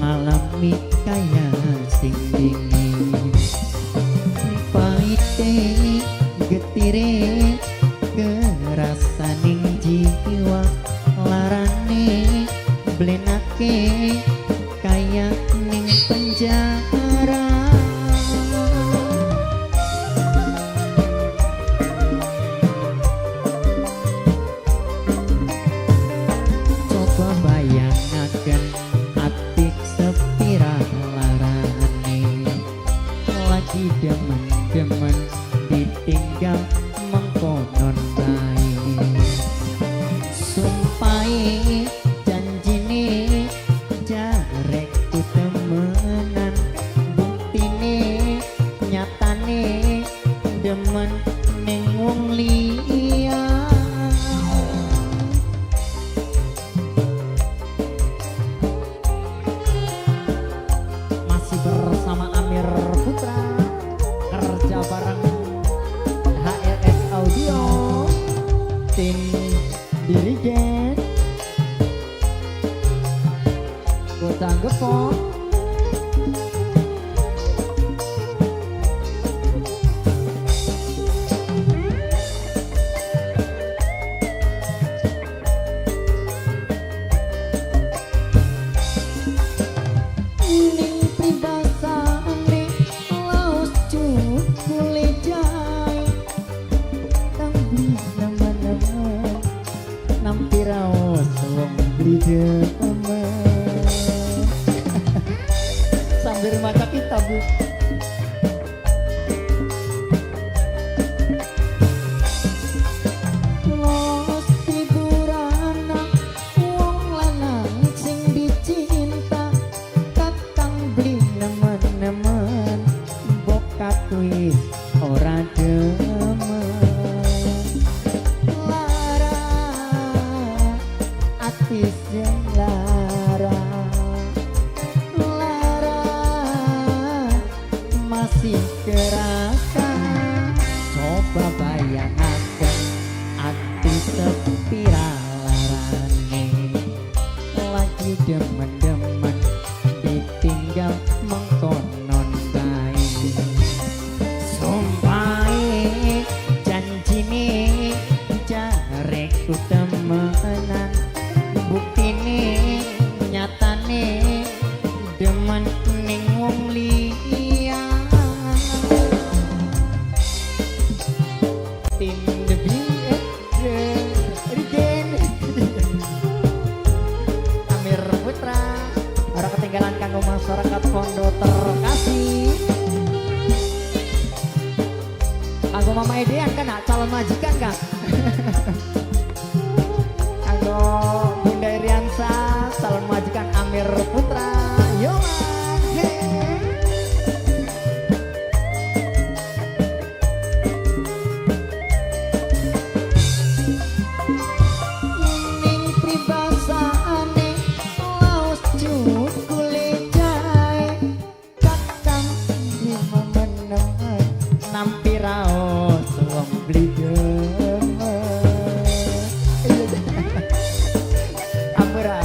ngalami kaya sing dingin paite getire kerasaning jiwa larane blenake kaya ning penjara coba bayangaken ati sepira larane lagi demen-demen ditinggal mengkonon bae sumpahe janjine jarek ku temenan buktine nyatane demen ning wong liya masih bersama Amir Putra kerja bareng HRS Audio tim dirigen Kota Gepok ning pribasane laos cukule jai tambi nama-nama nampi raos wong beli sambil maca kita bu los tiburana wong lanang sing dicinta kakang beli nemen-nemen bokat wis ora demen lara ati sing lara masih kerasa coba bayangaken ati sepira larane lagi demen-demen ditinggal mengkonon bae sumpahe janjine jarek ku temenan buktine nyatane demen ning wong liya tim the Regen Amir Putra ora ketinggalan kanggo masyarakat Kondo terkasih kanggo Mama Edean kan calon majikan kan kanggo Bunda Iriansa calon majikan Amir Putra yo nampi raos wong beli demen Ampura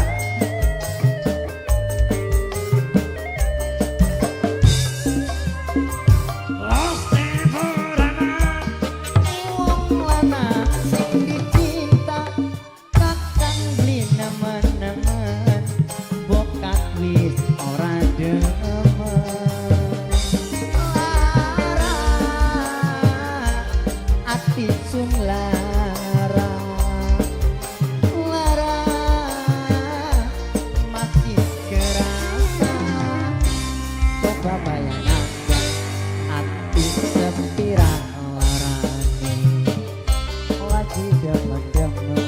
los tiburana wong lanang sing dicinta kakang beli nemen-nemen bokat wis ora demen sun lara masih kerasa coba bayangaken ati sepira larane lagi demen-demen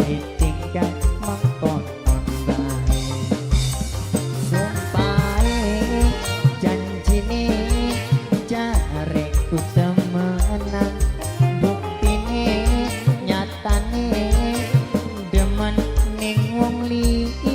ditinggal mengkonon bae sumpahe janjine jarek ku temenan demen ning wong liya